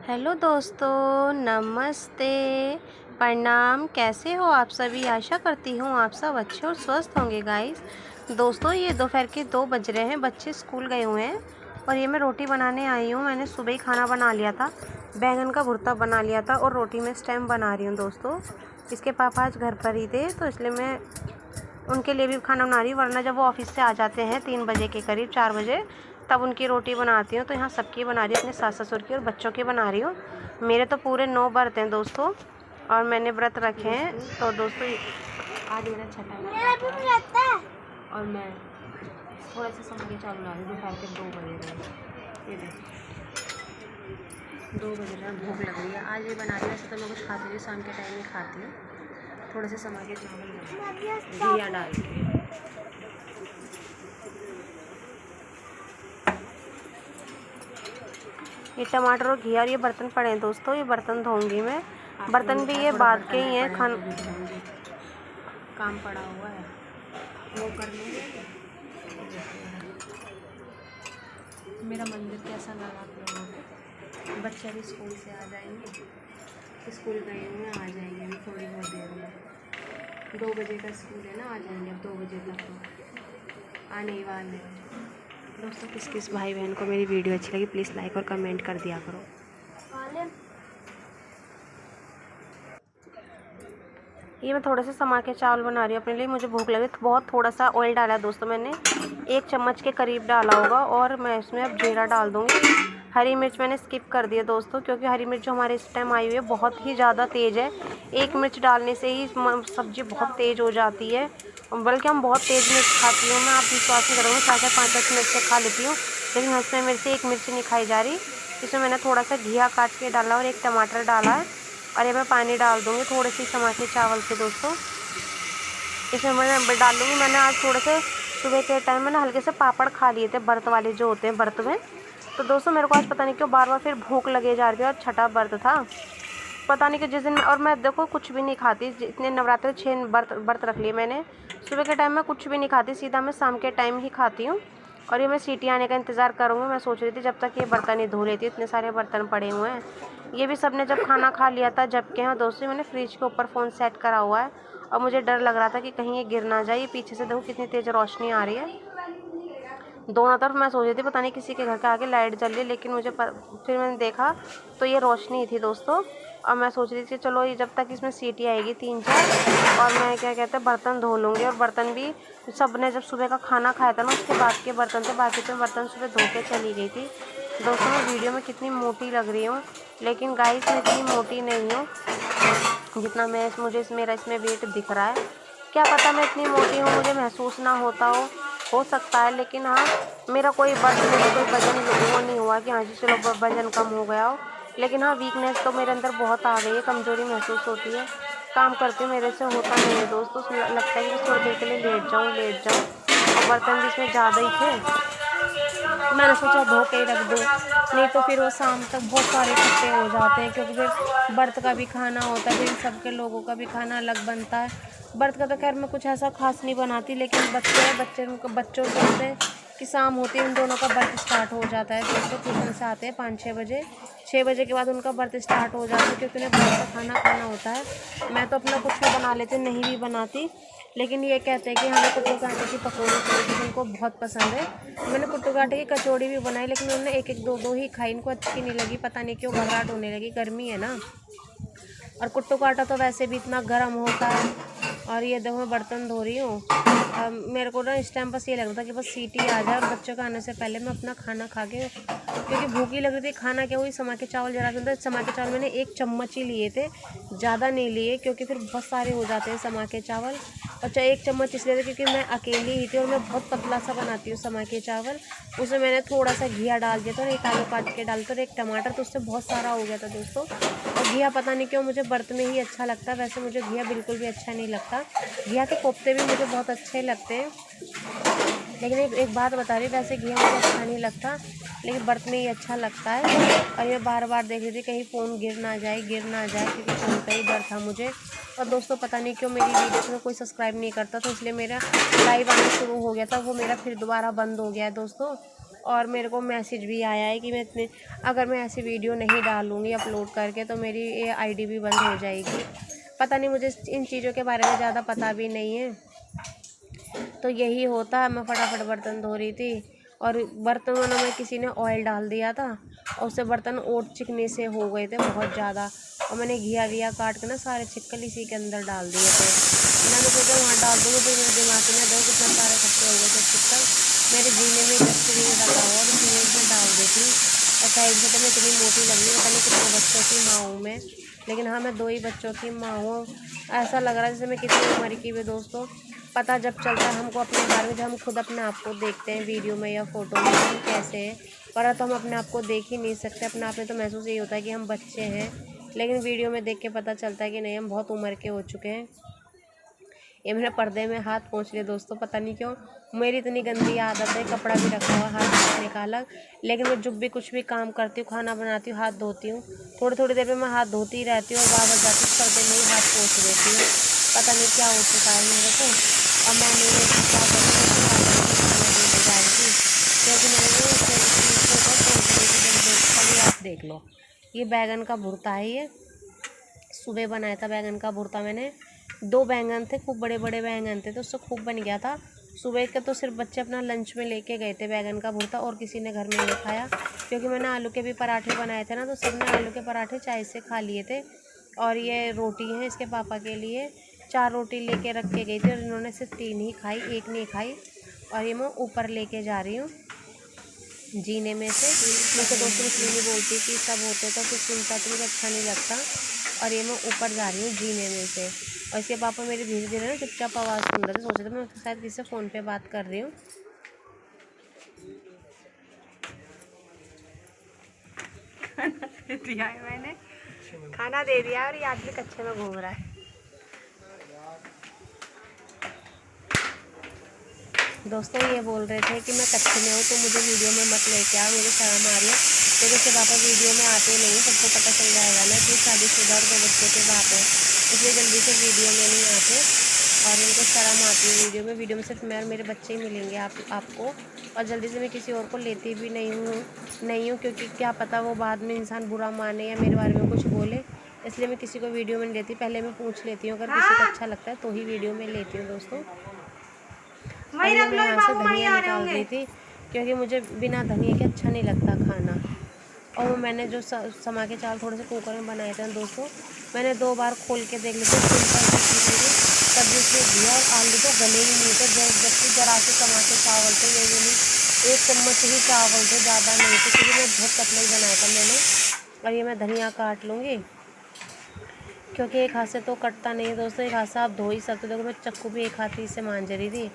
Hello दोस्तों, नमस्ते, प्रणाम। कैसे हो आप सभी? आशा करती हूँ आप सब अच्छे और स्वस्थ होंगे गाइस। दोस्तों, ये दोपहर के 2 बज रहे हैं, बच्चे स्कूल गए हुए हैं और ये मैं रोटी बनाने आई हूँ। मैंने सुबह ही खाना बना लिया था, बैंगन का भुर्ता बना लिया था और रोटी में इस टाइम बना रही हूँ। दोस्तों, इसके पापा आज घर पर ही थे तो इसलिए मैं उनके लिए भी खाना बना रही हूँ, वरना जब वो ऑफिस से आ जाते हैं 3 बजे के करीब, 4 बजे, तब उनकी रोटी बनाती हूँ। तो यहाँ सबकी बना रही हूँ, अपने सास ससुर की और बच्चों की बना रही हूँ। मेरे तो पूरे 9 व्रत हैं दोस्तों और मैंने व्रत रखे हैं। तो दोस्तों, आज मेरा छठा है और मैं थोड़ा सा समझ चावल बना रही हूँ। दोपहर के 2 बजे रहे, ये देखो 2 बज रहे हैं, भूख लग रही है। आज ये बना रही है, वैसे तो मैं कुछ खाती नहीं, शाम के टाइम में खाती हूँ। थोड़े से समा के चावल घिया डाल के, ये टमाटर और घिया और ये बर्तन पड़े हैं दोस्तों, ये बर्तन धोऊंगी मैं। बर्तन भी ये बाद के ही हैं, काम पड़ा हुआ है वो कर लेंगे। मेरा मंदिर कैसा लगा आप लोगों को? बच्चे भी स्कूल से आ जाएंगे, स्कूल गए हुए आ जाएंगे अभी थोड़ी बहुत देर में। 2 बजे का स्कूल है ना, आ जाएंगे अब 2 बजे तक तो आने ही वाले हैं। दोस्तों, किस किस भाई बहन को मेरी वीडियो अच्छी लगी प्लीज़ लाइक और कमेंट कर दिया करो। ये मैं थोड़े से समा के चावल बना रही हूँ अपने लिए, मुझे भूख लगी तो बहुत थोड़ा सा ऑयल डाला है दोस्तों मैंने, 1 चम्मच के करीब डाला होगा। और मैं इसमें अब जीरा डाल दूँगी। हरी मिर्च मैंने स्किप कर दिया दोस्तों, क्योंकि हरी मिर्च जो हमारे इस टाइम आई हुई है बहुत ही ज़्यादा तेज़ है। 1 मिर्च डालने से ही सब्ज़ी बहुत तेज़ हो जाती है, बल्कि हम बहुत तेज़ मिर्च खाती हूँ। मैं आप विश्वास नहीं करूँगी, 4-4 5-5 मिर्च खा लेती हूँ, लेकिन इसमें मेरे से 1 मिर्च नहीं खाई जा रही। इसमें मैंने थोड़ा सा घिया काट के डाला और 1 टमाटर डाला है और ये मैं पानी डाल दूँगी थोड़े से समा के चावल से दोस्तों। इसमें मैं डाल दूँगी। मैंने आज थोड़े से सुबह के टाइम में ना हल्के से पापड़ खा लिए थे, व्रत वाले जो होते हैं व्रत में। तो दोस्तों, मेरे को आज पता नहीं क्यों बार बार फिर भूख लगे जा रही थी और छठा व्रत था, पता नहीं कि जिस दिन। और मैं देखो कुछ भी नहीं खाती, इतने नवरात्रे 6 व्रत रख लिए मैंने। सुबह के टाइम में कुछ भी नहीं खाती, सीधा मैं शाम के टाइम ही खाती हूँ। और ये मैं सीटी आने का इंतज़ार करूँगी। मैं सोच रही थी जब तक ये बर्तन ही धो लेती, इतने सारे बर्तन पड़े हुए हैं। ये भी सब ने जब खाना खा लिया था, जब के हैं दोस्तों, मैंने फ्रिज के ऊपर फ़ोन सेट करा हुआ है और मुझे डर लग रहा था कि कहीं ये गिर ना जाए। ये पीछे से देखो कितनी तेज़ रोशनी आ रही है दोनों तरफ। मैं सोच रही थी पता नहीं किसी के घर के आगे लाइट जल रही है, लेकिन फिर मैंने देखा तो ये रोशनी थी दोस्तों। और मैं सोच रही थी चलो ये जब तक इसमें सीटी आएगी 3-4 और मैं क्या कहते हैं बर्तन धो लूँगी। और बर्तन भी सब ने जब सुबह का खाना खाया था ना, उसके बाद के बर्तन थे, बाकी तो बर्तन सुबह धो के चली गई थी दोस्तों। मैं वीडियो में कितनी मोटी लग रही हूँ, लेकिन गाइस मैं इतनी मोटी नहीं हूँ जितना मेरा इसमें वेट दिख रहा है। क्या पता मैं इतनी मोटी हूँ, मुझे महसूस ना होता हो सकता है। लेकिन हाँ, मेरा कोई वजन वो नहीं हुआ कि हाँ जी चलो वजन कम हो गया हो। लेकिन हाँ, वीकनेस तो मेरे अंदर बहुत आ गई है, कमज़ोरी महसूस होती है, काम करती हूँ मेरे से होता नहीं है दोस्तों। लगता है कि बस थोड़ी देर के लिए लेट जाऊँ। और बर्तन भी इसमें ज़्यादा ही थे, मैंने सोचा धो के ही रख दूँ, नहीं तो फिर वो शाम तक बहुत सारे इकट्ठे हो जाते हैं, क्योंकि फिर व्रत का भी खाना होता है, फिर सबके लोगों का भी खाना अलग बनता है। व्रत का तो खैर मैं कुछ ऐसा खास नहीं बनाती, लेकिन बच्चों से कि शाम होती है उन दोनों का व्रत स्टार्ट हो जाता है दोस्तों। ट्यूशन से आते हैं 5-6 बजे, 6 बजे के बाद उनका व्रत स्टार्ट हो जाता है, क्योंकि उन्हें व्रत का खाना खाना होता है। मैं तो अपना कुछ भी बना लेती, नहीं भी बनाती, लेकिन ये कहते हैं कि हमें कुट्टू कांटे की पकौड़ी चाहिए, उनको बहुत पसंद है। मैंने कुट्टू कांटे की कचौड़ी भी बनाई, लेकिन उन्होंने 1-1 2-2 ही खाई, इनको अच्छी नहीं लगी, पता नहीं क्यों घबराहट होने लगी, गर्मी है ना। और कुट्टू कांटा तो वैसे भी इतना गर्म होता है। और ये देखो मैं बर्तन धो रही हूँ। मेरे को ना इस टाइम बस ये लग रहा था कि बस सीटी आ जाए और बच्चों के आने से पहले मैं अपना खाना खा के, क्योंकि भूखी लग रही थी। खाना क्या हुई, समा के चावल जरा सा, समा के चावल मैंने 1 चम्मच ही लिए थे, ज़्यादा नहीं लिए, क्योंकि फिर बहुत सारे हो जाते हैं समा के चावल। और चाहे 1 चम्मच इसलिए थे क्योंकि मैं अकेली ही थी और मैं बहुत पतला सा बनाती हूँ समा के चावल। उसमें मैंने थोड़ा सा घिया डाल दिया था और 1 आलू काट के डालता और 1 टमाटर, तो उससे बहुत सारा हो गया था दोस्तों। और घिया पता नहीं क्यों मुझे व्रत में ही अच्छा लगता है, वैसे मुझे घिया बिल्कुल भी अच्छा नहीं लगता। घिया के कोफ्ते भी मुझे बहुत अच्छे लगते हैं, लेकिन एक बात बता रही, वैसे घिया मुझे अच्छा नहीं लगता, लेकिन व्रत में ही अच्छा लगता है। और ये बार बार देख रही थी कहीं फ़ोन गिर ना जाए, क्योंकि फ़ोन का ही डर था मुझे। और दोस्तों, पता नहीं क्यों मेरी वीडियोस में कोई सब्सक्राइब नहीं करता, तो इसलिए मेरा लाइव आना शुरू हो गया था, वो मेरा फिर दोबारा बंद हो गया है दोस्तों। और मेरे को मैसेज भी आया है कि अगर मैं ऐसी वीडियो नहीं डालूँगी अपलोड करके तो मेरी ये आईडी भी बंद हो जाएगी। पता नहीं, मुझे इन चीज़ों के बारे में ज़्यादा पता भी नहीं है। तो यही होता है। मैं फटाफट बर्तन धो रही थी और बर्तनों में किसी ने ऑयल डाल दिया था और उससे बर्तन ओट चिकने से हो गए थे बहुत ज़्यादा। और मैंने घिया विया काट के ना सारे छिक्कल इसी के अंदर डाल दिए थे। मैंने सोचा वहाँ डाल दूँगी, तो मेरे दिमाग में दो कितना सारे इकट्ठे हो गए थे छिक्कल। मेरे जीने में डस्टबिन रखा हुआ और उसी में डाल देती। और साइड से तो मैं इतनी मोटी लग रही, पता नहीं कितने बच्चों की माँ हूँ मैं, लेकिन हाँ मैं 2 ही बच्चों की माँ हूँ। ऐसा लग रहा है जैसे मैं कितनी उम्र की भी। दोस्तों पता जब चलता है हमको अपने बारे में, जब हम खुद अपने आप को देखते हैं वीडियो में या फ़ोटो में हम कैसे हैं, पर तो हम अपने आप को देख ही नहीं सकते। अपने आप में तो महसूस यही होता है कि हम बच्चे हैं, लेकिन वीडियो में देख के पता चलता है कि नहीं, हम बहुत उम्र के हो चुके हैं। ये मैंने पर्दे में हाथ पोंछ लिए दोस्तों, पता नहीं क्यों मेरी इतनी गंदी आदत है। कपड़ा भी रखा हुआ हाथ पोंछने का अलग, लेकिन मैं जब भी कुछ भी काम करती हूँ, खाना बनाती हूँ, हाथ धोती हूँ, थोड़ी थोड़ी देर में मैं हाथ धोती ही रहती हूँ और बार जाती हूँ पर्दे में ही हाथ पोंछ देती हूँ। पता नहीं क्या हो चुका है मेरे को। और मैंने ये क्या जाएगी, क्योंकि मैंने खाली आप देख लो, ये बैगन का भुर्ता है। ये सुबह बनाया था बैगन का भुर्ता मैंने। 2 बैंगन थे, खूब बड़े बड़े बैंगन थे, तो उससे खूब बन गया था। सुबह के तो सिर्फ बच्चे अपना लंच में लेके गए थे बैगन का भुर्ता, और किसी ने घर में नहीं खाया, क्योंकि मैंने आलू के भी पराठे बनाए थे ना, तो सबने आलू के पराठे चाय से खा लिए थे। और ये रोटी है इसके पापा के लिए, 4 रोटी लेके रख के गई थी और इन्होंने सिर्फ 3 ही खाई, 1 नहीं खाई। और ये मैं ऊपर लेके जा रही हूँ जीने में से। मुझे दोस्तों इसलिए नहीं बोलती कि सब होते तो कुछ सुनता तो मुझे अच्छा नहीं लगता। और ये मैं ऊपर जा रही हूँ जीने में से। और इसके पापा मेरे धीरे धीरे ना चुपचाप आवाज़ सुन रहे थे, सोच रहे थे मैं शायद किसी से फ़ोन पे बात कर रही हूँ। दिया है मैंने, खाना दे दिया और ये आदमी कच्चे में घूम रहा है। दोस्तों ये बोल रहे थे कि मैं कच्चे में हूँ तो मुझे वीडियो में मत लेके आओ, मुझे शर्म आ रही है, क्योंकि इसके पापा वीडियो में आते नहीं, सबको पता चल जाएगा ना कि शादीशुदा और 2 बच्चों के बाप है, इसलिए जल्दी से वीडियो में नहीं आते और इनको शर्म आती है। वीडियो में सिर्फ मैं और मेरे बच्चे ही मिलेंगे आपको। और जल्दी से मैं किसी और को लेती भी नहीं हूँ, क्योंकि क्या पता वो बाद में इंसान बुरा माने या मेरे बारे में कुछ बोले, इसलिए मैं किसी को वीडियो में नहीं लेती। पहले मैं पूछ लेती हूँ, अगर किसी को अच्छा लगता है तो ही वीडियो में लेती हूँ दोस्तों। मैं यहाँ से धनिया निकाल रही थी, क्योंकि मुझे बिना धनिया के अच्छा नहीं लगता खाना। और मैंने जो समा के चावल थोड़े से कुकर में बनाए थे दोस्तों, मैंने 2 बार खोल के देख लेते, सब्जी से दिया और आलू तो गले ही नहीं थे, जबकि जरा से समा के चावल थे, ये भी नहीं 1 चम्मच ही चावल थे, ज़्यादा नहीं थे, क्योंकि मैं बहुत पतला ही बनाया था मैंने। और ये मैं धनिया काट लूँगी, क्योंकि एक हाथ से तो कटता नहीं है दोस्तों, एक हाथ से आप धो ही सकते। देखो मैं चक्कू भी एक हाथ ही से मांझ रही थी,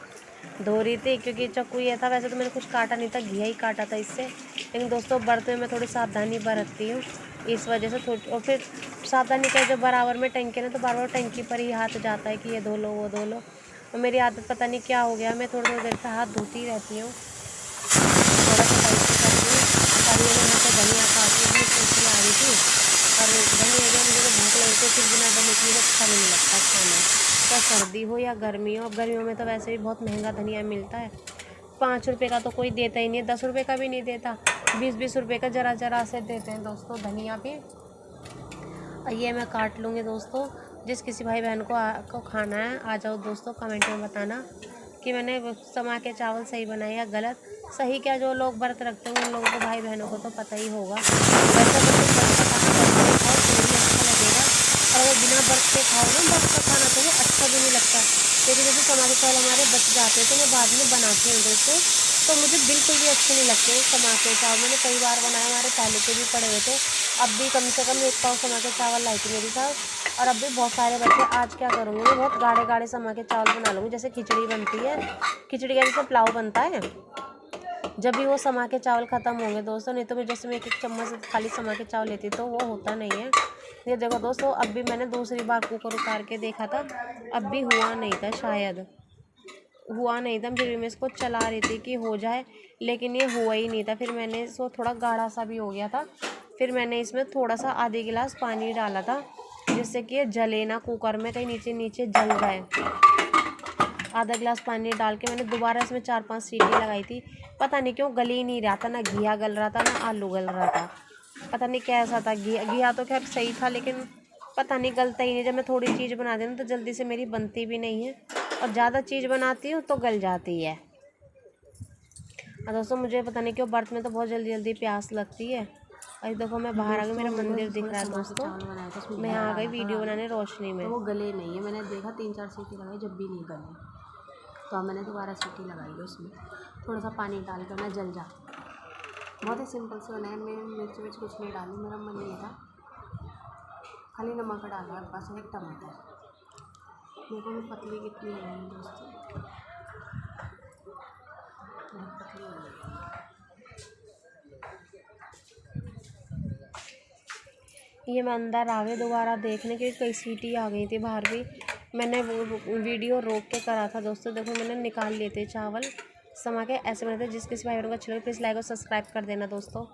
धो रही थी, क्योंकि चक्कू ये था, वैसे तो मैंने कुछ काटा नहीं था, घिया ही काटा था इससे, लेकिन दोस्तों बर्तन में मैं थोड़ी सावधानी बरतती हूँ, इस वजह से थोड़ी। और फिर सावधानी क्या, जो बराबर में टंकी ना, तो बार बार टंकी पर ही हाथ जाता है कि ये धो लो वो धो लो। और मेरी आदत पता नहीं क्या हो गया, मैं थोड़ी देर से हाथ धोती रहती हूँ, थोड़ा सा टाइट से करती हूँ। और ये मैं यहाँ पर धनिया काट रही थी, आ रही थी, और धनिया गया मुझे तो भूख लगी थी, फिर बिना धनिया के मुझे अच्छा नहीं लगता खाना, चाहे सर्दी हो या गर्मी हो। गर्मियों में तो वैसे भी बहुत महंगा धनिया मिलता है, 5 रुपये का तो कोई देता ही नहीं है, 10 रुपये का भी नहीं देता, 20-20 रुपये का जरा से देते हैं दोस्तों धनिया भी। और ये मैं काट लूँगी दोस्तों। जिस किसी भाई बहन को खाना है आ जाओ दोस्तों, कमेंट में बताना कि मैंने समा के चावल सही बनाए या गलत। सही क्या, जो लोग व्रत रखते हैं उन लोगों को, भाई बहनों को तो पता ही होगा। वैसे तो तुम व्रत का खाना करके खाओ तो भी अच्छा लगेगा, और अगर बिना व्रत के खाओ ना व्रत का खाना तो वो अच्छा भी नहीं लगता। क्योंकि जैसे समा के चावल हमारे बच जाते हैं तो मैं बाद में बनाती हूँ दोस्तों, तो मुझे बिल्कुल भी अच्छे नहीं लगते समा के चावल। मैंने कई बार बनाए, हमारे पहले के भी पड़े हुए थे, अब भी कम से कम 1 पाव समा के चावल लाई थी मेरी सास, और अब भी बहुत सारे बच्चे। आज क्या करूँगी मैं, बहुत गाढ़े गाढ़े समा के चावल बना लूँगी, जैसे खिचड़ी बनती है, खिचड़ी का जैसे पुलाव बनता है, जब भी वो समा के चावल ख़त्म होंगे दोस्तों। नहीं तो मैं जैसे मैं 1-1 चम्मच खाली समा के चावल लेती तो वो होता नहीं है। ये देखो दोस्तों, अब भी मैंने दूसरी बार कुकर उतार के देखा था, अब भी हुआ नहीं था, शायद हुआ नहीं था, फिर भी मैं इसको चला रही थी कि हो जाए, लेकिन ये हुआ ही नहीं था। फिर मैंने इसको, थोड़ा गाढ़ा सा भी हो गया था, फिर मैंने इसमें थोड़ा सा आधे गिलास पानी डाला था, जिससे कि ये जले ना कुकर में, कहीं नीचे नीचे जल जाए। आधा गिलास पानी डाल के मैंने दोबारा इसमें 4-5 सीटी लगाई थी। पता नहीं क्यों गल ही नहीं रहा था, ना घिया गल रहा था ना आलू गल रहा था, पता नहीं कैसा था। घिया तो खैर सही था, लेकिन पता नहीं गलता ही नहीं। जब मैं थोड़ी चीज़ बनाती हूँ तो जल्दी से मेरी बनती भी नहीं है, और ज़्यादा चीज़ बनाती हूँ तो गल जाती है। और दोस्तों मुझे पता नहीं क्यों बर्त में तो बहुत जल्दी जल्दी प्यास लगती है। और देखो मैं बाहर आ गई, मेरा मंदिर दिख रहा है दोस्तों। मैं यहाँ आ गई वीडियो बनाने रोशनी में। तो वो गले नहीं है, मैंने देखा 3-4 सीटी लगाई जब भी नहीं गले, तो अब मैंने दोबारा सीटी लगाई है उसमें। थोड़ा सा पानी डाल कर मैं जल जाती। बहुत ही सिंपल से बनाया, मैं मिर्च कुछ नहीं डाली, मेरा मन नहीं था, खाली नमक डाला है बस, एक टमाटर। देखो मैं पतली कितनी है दोस्तों, बहुत पतली हो गई। ये मैं अंदर आ गई दोबारा देखने के, कई सीटी आ गई थी बाहर भी। मैंने वो वीडियो रोक के करा था दोस्तों। देखो मैंने निकाल लिए थे चावल समा के, ऐसे बने थे। जिस किसी भाई बहन को अच्छे लगे प्लीज़ लाइक और सब्सक्राइब कर देना दोस्तों।